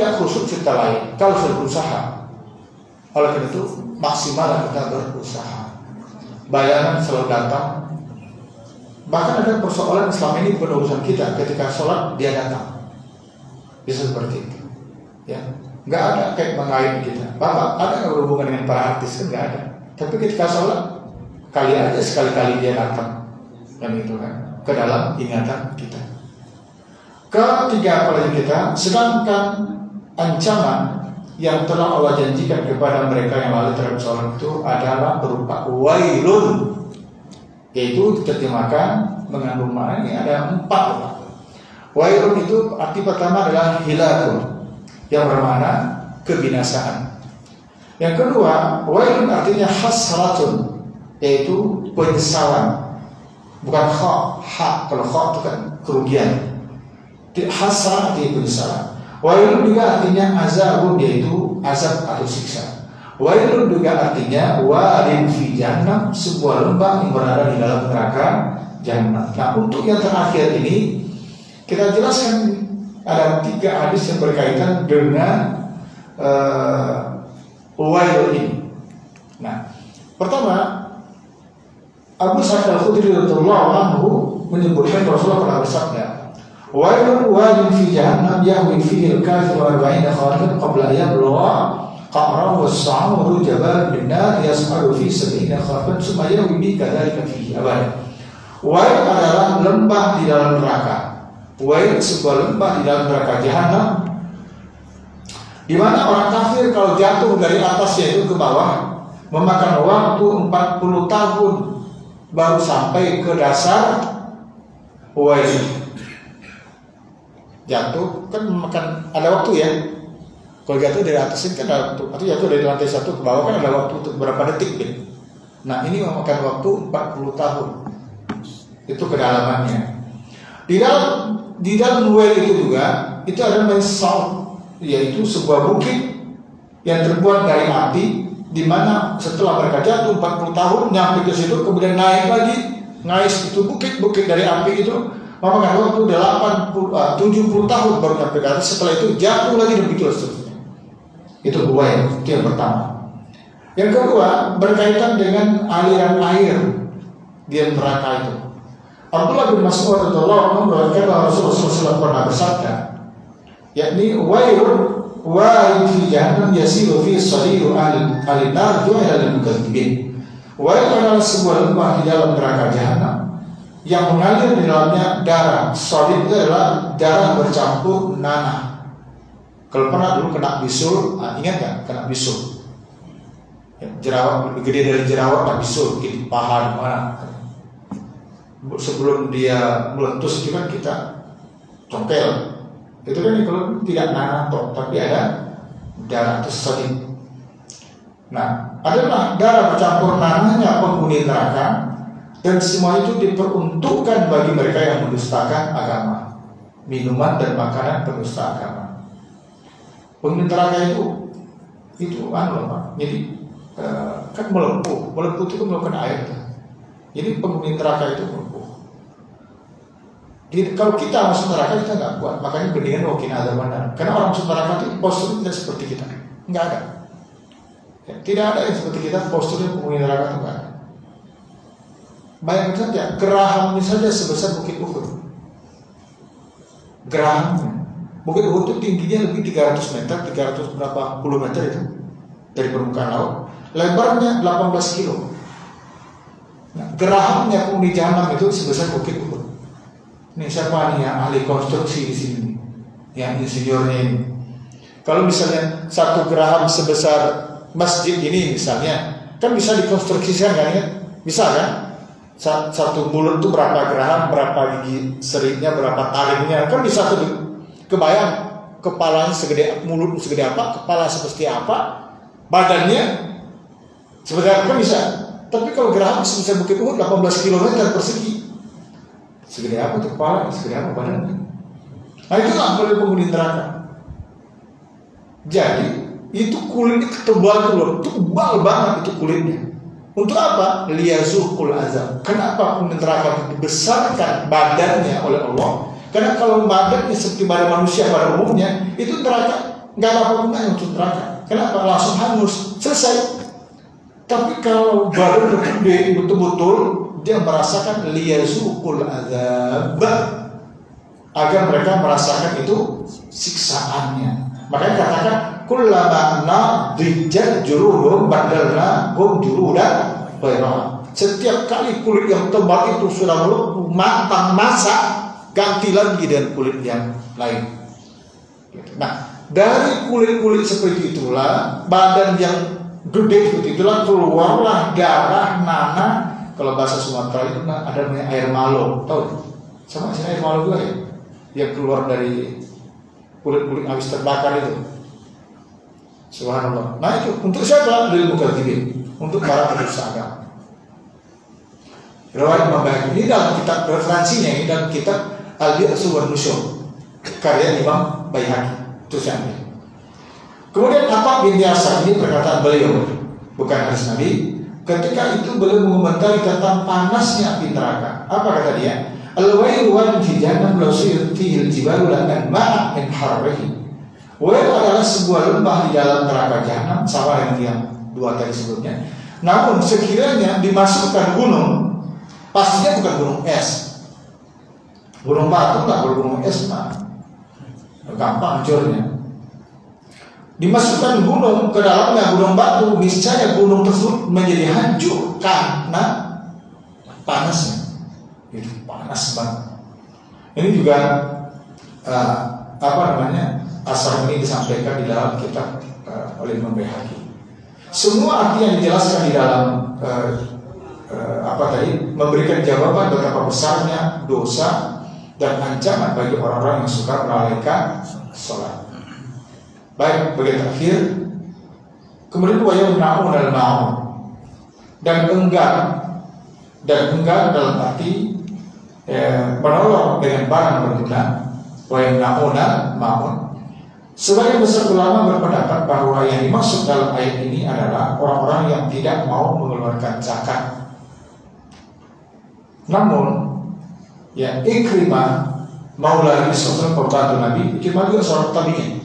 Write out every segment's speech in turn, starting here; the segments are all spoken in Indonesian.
tidak khusyuk cerita lain. Kalau sudah berusaha, oleh karena itu maksimal kita berusaha. Bayangan selalu datang. Bahkan ada persoalan selama ini bukan urusan kita. Ketika sholat dia datang, bisa seperti itu. Ya, nggak ada kayak mengain kita. Bapak ada nggak berhubungan dengan para artis? Kan nggak ada. Tapi ketika sholat kali aja sekali-kali dia datang, dan itu kan ke dalam ingatan kita. Ketiga apalagi kita, sedangkan ancaman yang telah Allah janjikan kepada mereka yang lalai terhadap sholat itu adalah berupa wailun, yaitu diterjemahkan mengandung makna ini ada 4. Wailun itu arti pertama adalah hilakun, yang bermakna kebinasaan. Yang kedua, wailun artinya hasratun, yaitu penyesalan. Bukan ha, kalau ha itu kan kerugian. Hasrat artinya penyesalan. Wailun juga artinya azabun, yaitu azab atau siksa. Wailun juga artinya wadin fi jahannam, sebuah lembah yang berada di dalam neraka jahannam. Nah, untuk yang terakhir ini kita jelaskan ada 3 hadis yang berkaitan dengan wailun ini. Nah, pertama, Abu Sa'id Al-Khudri radhiyallahu anhu menyebutkan Rasulullah pernah bersabda, wailun wadin fi jahannam yahwi fihi al-kafir 40 kharifan qabla yablugha qa'ran was-sa'ru jabal bin nar yas'alu fi 70 kharifan thumma yahwi bi kadzalika fihi abada. Wail adalah lembah di dalam neraka. Wail sebuah lembah di dalam neraka jahannam, di mana orang kafir kalau jatuh dari atasnya itu ke bawah memakan waktu 40 tahun baru sampai ke dasar wail. Jatuh kan memakan, ada waktu ya. Kalau jatuh dari atas ini kan ada waktu. Atau jatuh dari lantai 1 ke bawah kan ada waktu untuk beberapa detik ya. Nah, ini memakan waktu 40 tahun. Itu kedalamannya. Di dalam wail itu juga itu ada salt, yaitu sebuah bukit yang terbuat dari api, di mana setelah mereka jatuh 40 tahun nyampe ke situ kemudian naik lagi, ngais itu bukit dari api itu memakan waktu 70 tahun baru sampai ke atas. Setelah itu jatuh lagi dan begitu seterusnya. Itu wail, itu yang pertama. Yang kedua berkaitan dengan aliran air di neraka itu. Abdullah bin Mas'ud radhiyallahu anhu meriwayatkan bahwa Rasulullah SAW pernah bersabda, yakni wailun wa fi jahannam yasiru fi sadiru al-nar ju'ila lil mukadzibin. Wail adalah sebuah lembah di dalam neraka jahannam yang mengalir di dalamnya darah. Sadid itu adalah darah bercampur nanah. Kalau pernah dulu kena bisul, ingat kan kena bisul? Ya, jerawat lebih gede dari jerawat, kena bisul di paha di mana? Sebelum dia meletus itu kan kita congkel. Itu kan kalau tidak nanah toh, tapi ada darah itu sadid. Nah, adalah darah bercampur nanahnya penghuni neraka. Dan semua itu diperuntukkan bagi mereka yang mendustakan agama, minuman dan makanan pendusta agama. Penghuni neraka itu Pak. Jadi kan melepuh itu kan melakukan air. Jadi penghuni neraka itu melepuh. Jadi kalau kita masuk neraka kita nggak kuat, makanya mendingan wakin azab benar. Karena orang masuk neraka itu posturnya tidak seperti kita, nggak ada. Ya, tidak ada yang seperti kita posturnya penghuni neraka itu nggak ada. Bayangkan saja, gerahamnya saja sebesar Bukit Uhud. Gerahamnya, Bukit Uhud itu tingginya lebih 300 meter, 300 berapa puluh meter itu dari permukaan laut. Lebarnya 18 kilo. Nah, gerahamnya penghuni jahanam itu sebesar Bukit Uhud. Ini siapa nih yang ahli konstruksi di sini? Yang insinyurnya ini. Kalau misalnya satu geraham sebesar masjid ini misalnya, kan bisa dikonstruksikan kan ya? Bisa kan? Satu mulut itu berapa geraham, berapa gigi serinya, berapa taringnya, kan bisa kebayang kepalanya segede, mulut segede apa, kepala seperti apa, badannya seperti apa, kan bisa. Tapi kalau geraham sebesar Bukit Uhud 18 km persegi, segede apa tuh kepala, segede apa badannya. Nah itulah kalau penghuni neraka. Jadi itu kulitnya tebal banget itu kulitnya. Untuk apa? Liyazuqul azab. Kenapa penghuni neraka dibesarkan badannya oleh Allah? Karena kalau badannya seperti badan manusia pada umumnya, itu neraka nggak ada apa gunanya untuk neraka. Kenapa? Langsung hangus, selesai. Tapi kalau baru gede betul-betul dia merasakan liyazuqul adzab, agar mereka merasakan itu siksaannya. Makanya katakan kullama nadijat juruhum badalnahum jurudan ghairaha. Setiap kali kulit yang tebal itu sudah matang masak, ganti lagi dengan kulit yang lain. Nah, dari kulit-kulit seperti itulah, badan yang gede seperti itulah, keluarlah darah nanah. Kalau bahasa Sumatera itu ada namanya air malo, tahu? Sama sih air malo juga ya, yang keluar dari kulit-kulit habis terbakar itu. Subhanallah. Nah itu untuk siapa? Lil mukadzibin, untuk para pendusta agama. Riwayat Imam Baihaqi ini dalam kitab referensinya, ini dalam kitab Al-Bi'su wan Nusyur karya Imam Baihaqi, itu saya ambil. Kemudian apa binti Asad ini perkataan beliau, bukan hadis Nabi. Ketika itu beliau mengomentari tentang panasnya api neraka. Apa kata dia? Al-wailu wan fi jahannam law sirtihi al-jibalu lanma'a min harrihi. Wail adalah sebuah lembah di dalam neraka jahanam, sama dengan yang dua tadi sebelumnya. Namun sekiranya dimasukkan gunung, pastinya bukan gunung es, gunung batu lah. Kalau gunung es mah gampang hancurnya. Dimasukkan gunung ke dalamnya, gunung batu, niscaya gunung tersebut menjadi hancur karena panasnya. Itu panas banget. Ini juga asar ini disampaikan di dalam kitab oleh Imam Baihaqi. Semua arti yang dijelaskan di dalam memberikan jawaban betapa besarnya dosa dan ancaman bagi orang-orang yang suka melalaikan sholat. Baik, bagian terakhir, kemudian wayamna'un al-ma'un, dan enggan dalam arti menolong dengan barang berguna. Wayamna'un al-ma'un. Sebagian besar ulama berpendapat bahwa yang dimaksud dalam ayat ini adalah orang-orang yang tidak mau mengeluarkan zakat. Namun, ya Ikrimah Maula Nabi SAW, pembantu Nabi, Ikrimah juga seorang tabi'in,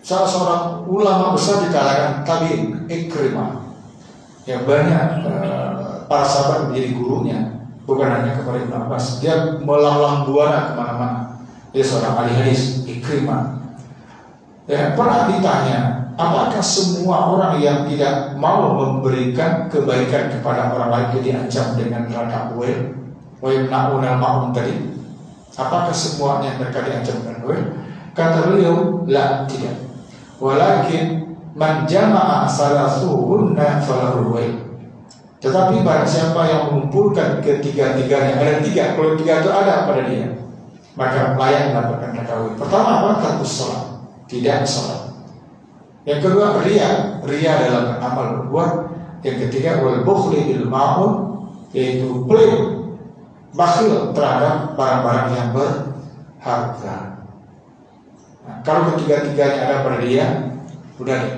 salah seorang ulama besar di kalangan tabi'in, Ikrimah, yang banyak para sahabat menjadi gurunya, bukan hanya kepada Ibnu Abbas. Dia melalang buana kemana-mana. Dia seorang ahli hadis, Ikrimah. Ya, pernah ditanya, apakah semua orang yang tidak mau memberikan kebaikan kepada orang lain itu diancam dengan neraka Wail? Wayamna'un al-ma'un tadi, apakah semuanya mereka diancam dengan Wail? Kata beliau, la, tidak. Walakin man jama'a salasuhunna falahul Wail. Tetapi barang siapa yang mengumpulkan ketiga-tiganya, ada tiga, kalau tiga itu ada pada dia, maka layak mendapatkan neraka Wail. Pertama apa? Tarkus sholat, tidak sholat. Yang kedua ria dalam amal berbuat. Yang ketiga wal bukhli bil ma'un, yaitu pelit, bakhil terhadap barang-barang yang berharga. Nah, kalau ketiga-tiganya ada pada dia, udah deh,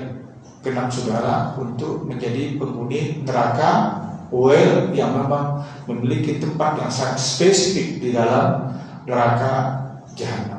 kena sudahlah untuk menjadi penghuni neraka Wail yang memang memiliki tempat yang sangat spesifik di dalam neraka jahanam.